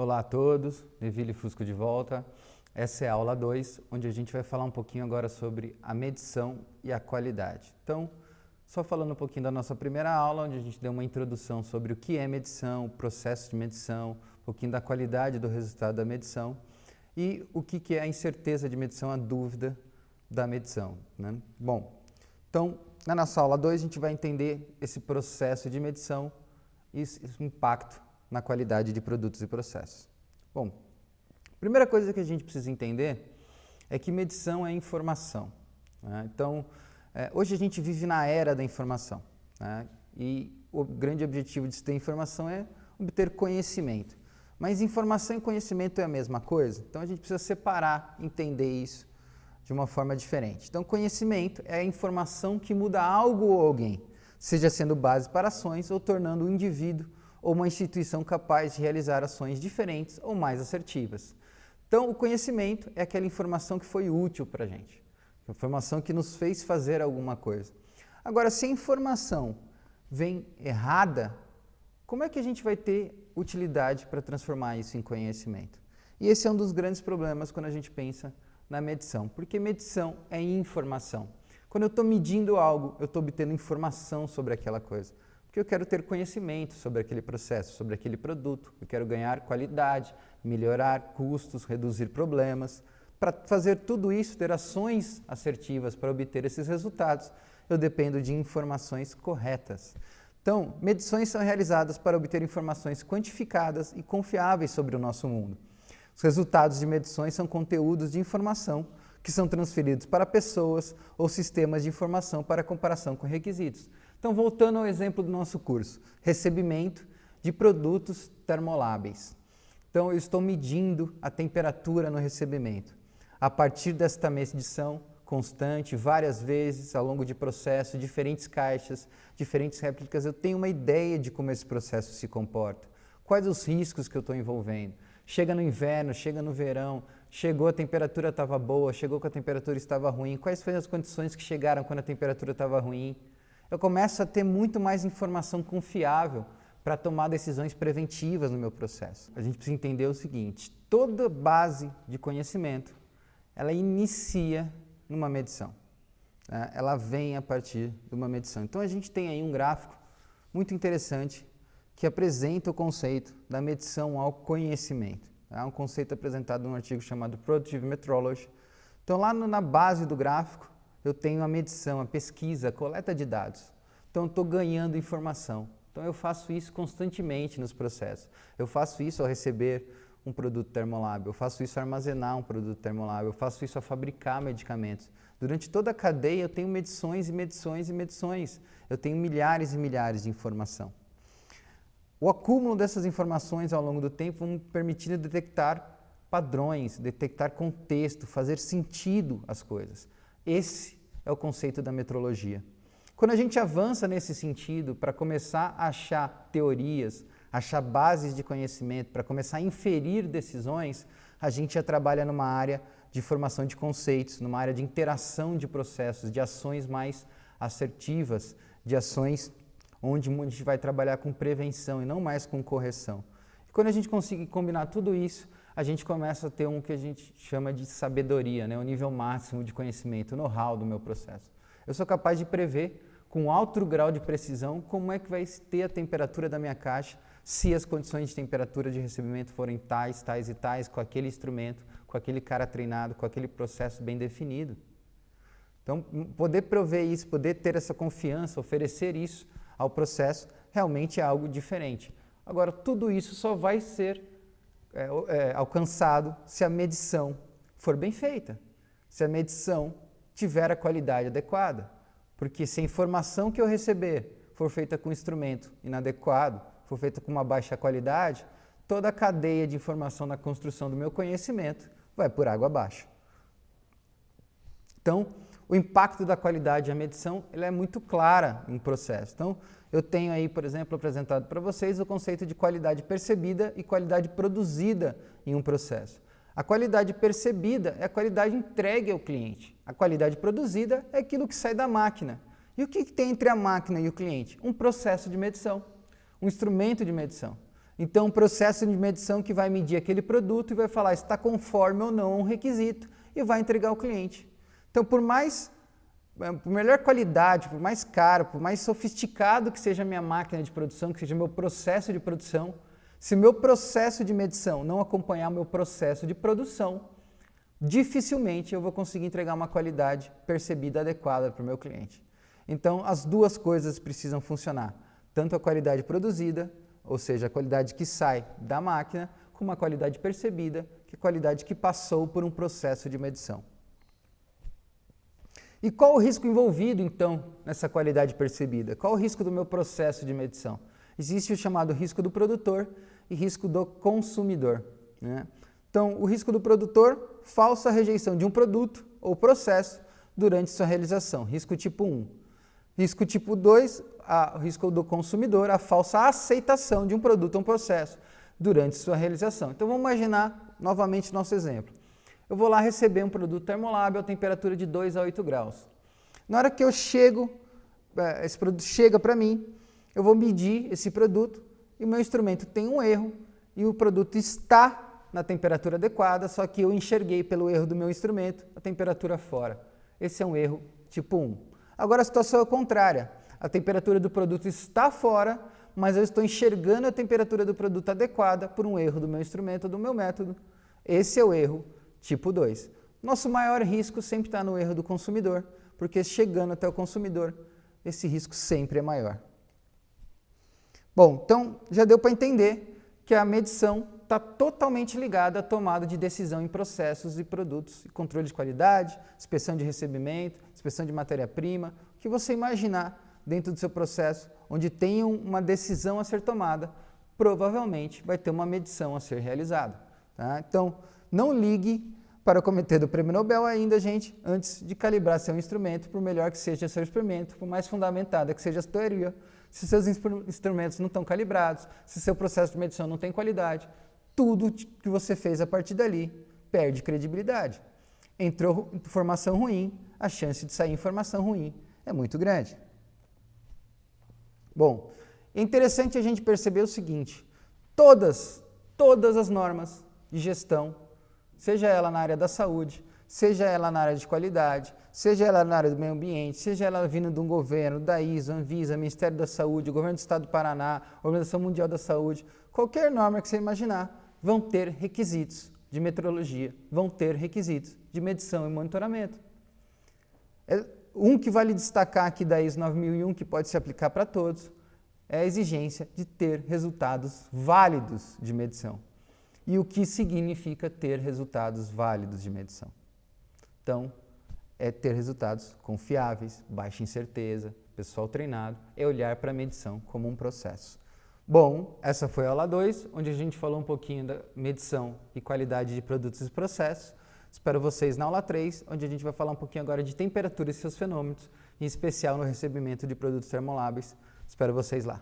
Olá a todos, Neville Fusco de volta. Essa é a aula 2, onde a gente vai falar um pouquinho agora sobre a medição e a qualidade. Então, só falando um pouquinho da nossa primeira aula, onde a gente deu uma introdução sobre o que é medição, o processo de medição, um pouquinho da qualidade do resultado da medição e o que é a incerteza de medição, a dúvida da medição, né? Bom, então, na nossa aula 2 a gente vai entender esse processo de medição e esse impacto na qualidade de produtos e processos. Bom, a primeira coisa que a gente precisa entender é que medição é informação, né? Então, hoje a gente vive na era da informação, né? E o grande objetivo de se ter informação é obter conhecimento. Mas informação e conhecimento é a mesma coisa? Então a gente precisa separar, entender isso de uma forma diferente. Então, conhecimento é a informação que muda algo ou alguém, seja sendo base para ações ou tornando o indivíduo ou uma instituição capaz de realizar ações diferentes ou mais assertivas. Então, o conhecimento é aquela informação que foi útil para a gente, a informação que nos fez fazer alguma coisa. Agora, se a informação vem errada, como é que a gente vai ter utilidade para transformar isso em conhecimento? E esse é um dos grandes problemas quando a gente pensa na medição, porque medição é informação. Quando eu estou medindo algo, eu estou obtendo informação sobre aquela coisa. Porque eu quero ter conhecimento sobre aquele processo, sobre aquele produto, eu quero ganhar qualidade, melhorar custos, reduzir problemas. Para fazer tudo isso, ter ações assertivas para obter esses resultados, eu dependo de informações corretas. Então, medições são realizadas para obter informações quantificadas e confiáveis sobre o nosso mundo. Os resultados de medições são conteúdos de informação que são transferidos para pessoas ou sistemas de informação para comparação com requisitos. Então, voltando ao exemplo do nosso curso, recebimento de produtos termoláveis. Então, eu estou medindo a temperatura no recebimento. A partir desta medição constante, várias vezes, ao longo de processo, diferentes caixas, diferentes réplicas, eu tenho uma ideia de como esse processo se comporta. Quais os riscos que eu estou envolvendo? Chega no inverno, chega no verão, chegou a temperatura estava boa, chegou que a temperatura estava ruim, quais foram as condições que chegaram quando a temperatura estava ruim? Eu começo a ter muito mais informação confiável para tomar decisões preventivas no meu processo. A gente precisa entender o seguinte, toda base de conhecimento, ela inicia numa medição, né? Ela vem a partir de uma medição. Então a gente tem aí um gráfico muito interessante que apresenta o conceito da medição ao conhecimento. É um conceito apresentado num artigo chamado Productive Metrology. Então lá na base do gráfico, eu tenho a medição, a pesquisa, a coleta de dados. Então, eu estou ganhando informação. Então, eu faço isso constantemente nos processos. Eu faço isso ao receber um produto termolábil, eu faço isso ao armazenar um produto termolábil, eu faço isso ao fabricar medicamentos. Durante toda a cadeia, eu tenho medições e medições e medições. Eu tenho milhares e milhares de informação. O acúmulo dessas informações ao longo do tempo vão me permitindo detectar padrões, detectar contexto, fazer sentido às coisas. Esse é o conceito da metrologia. Quando a gente avança nesse sentido para começar a achar teorias, achar bases de conhecimento, para começar a inferir decisões, a gente já trabalha numa área de formação de conceitos, numa área de interação de processos, de ações mais assertivas, de ações onde a gente vai trabalhar com prevenção e não mais com correção. E quando a gente consegue combinar tudo isso, a gente começa a ter um que a gente chama de sabedoria, né? O nível máximo de conhecimento, o know-how do meu processo. Eu sou capaz de prever com alto grau de precisão como é que vai ter a temperatura da minha caixa se as condições de temperatura de recebimento forem tais, tais e tais, com aquele instrumento, com aquele cara treinado, com aquele processo bem definido. Então, poder prover isso, poder ter essa confiança, oferecer isso ao processo, realmente é algo diferente. Agora, tudo isso só vai ser alcançado se a medição for bem feita, se a medição tiver a qualidade adequada. Porque se a informação que eu receber for feita com instrumento inadequado, for feita com uma baixa qualidade, toda a cadeia de informação na construção do meu conhecimento vai por água abaixo. Então, o impacto da qualidade da medição ele é muito clara no processo. Então, eu tenho aí, por exemplo, apresentado para vocês o conceito de qualidade percebida e qualidade produzida em um processo. A qualidade percebida é a qualidade entregue ao cliente. A qualidade produzida é aquilo que sai da máquina. E E o que tem entre a máquina e o cliente? Um processo de medição, um instrumento de medição. Então, um processo de medição que vai medir aquele produto e vai falar se está conforme ou não a um requisito e vai entregar ao cliente. Então, por melhor qualidade, por mais caro, por mais sofisticado que seja a minha máquina de produção, que seja o meu processo de produção, se meu processo de medição não acompanhar o meu processo de produção, dificilmente eu vou conseguir entregar uma qualidade percebida adequada para o meu cliente. Então, as duas coisas precisam funcionar, tanto a qualidade produzida, ou seja, a qualidade que sai da máquina, como a qualidade percebida, que é a qualidade que passou por um processo de medição. E qual o risco envolvido, então, nessa qualidade percebida? Qual o risco do meu processo de medição? Existe o chamado risco do produtor e risco do consumidor, né? Então, o risco do produtor, falsa rejeição de um produto ou processo durante sua realização, risco tipo 1. Risco tipo 2, o risco do consumidor, a falsa aceitação de um produto ou um processo durante sua realização. Então, vamos imaginar novamente nosso exemplo. Eu vou lá receber um produto termolábil a temperatura de 2 a 8 graus. Na hora que eu chego, esse produto chega para mim, eu vou medir esse produto e o meu instrumento tem um erro e o produto está na temperatura adequada, só que eu enxerguei pelo erro do meu instrumento a temperatura fora. Esse é um erro tipo 1. Agora a situação é contrária. A temperatura do produto está fora, mas eu estou enxergando a temperatura do produto adequada por um erro do meu instrumento ou do meu método. Esse é o erro tipo 2. Nosso maior risco sempre está no erro do consumidor, porque chegando até o consumidor, esse risco sempre é maior. Bom, então já deu para entender que a medição está totalmente ligada à tomada de decisão em processos e produtos, controle de qualidade, inspeção de recebimento, inspeção de matéria-prima, o que você imaginar dentro do seu processo, onde tem uma decisão a ser tomada, provavelmente vai ter uma medição a ser realizada. Tá? Então, não ligue para o comitê do Prêmio Nobel ainda, gente, antes de calibrar seu instrumento, por melhor que seja seu experimento, por mais fundamentada que seja a teoria, se seus instrumentos não estão calibrados, se seu processo de medição não tem qualidade, tudo que você fez a partir dali perde credibilidade. Entrou informação ruim, a chance de sair informação ruim é muito grande. Bom, é interessante a gente perceber o seguinte, todas as normas de gestão, seja ela na área da saúde, seja ela na área de qualidade, seja ela na área do meio ambiente, seja ela vindo de um governo, da ISO, Anvisa, Ministério da Saúde, o Governo do Estado do Paraná, Organização Mundial da Saúde, qualquer norma que você imaginar, vão ter requisitos de metrologia, vão ter requisitos de medição e monitoramento. Um que vale destacar aqui da ISO 9001, que pode se aplicar para todos, é a exigência de ter resultados válidos de medição. E o que significa ter resultados válidos de medição? Então, é ter resultados confiáveis, baixa incerteza, pessoal treinado, é olhar para a medição como um processo. Bom, essa foi a aula 2, onde a gente falou um pouquinho da medição e qualidade de produtos e processos. Espero vocês na aula 3, onde a gente vai falar um pouquinho agora de temperatura e seus fenômenos, em especial no recebimento de produtos termoláveis. Espero vocês lá.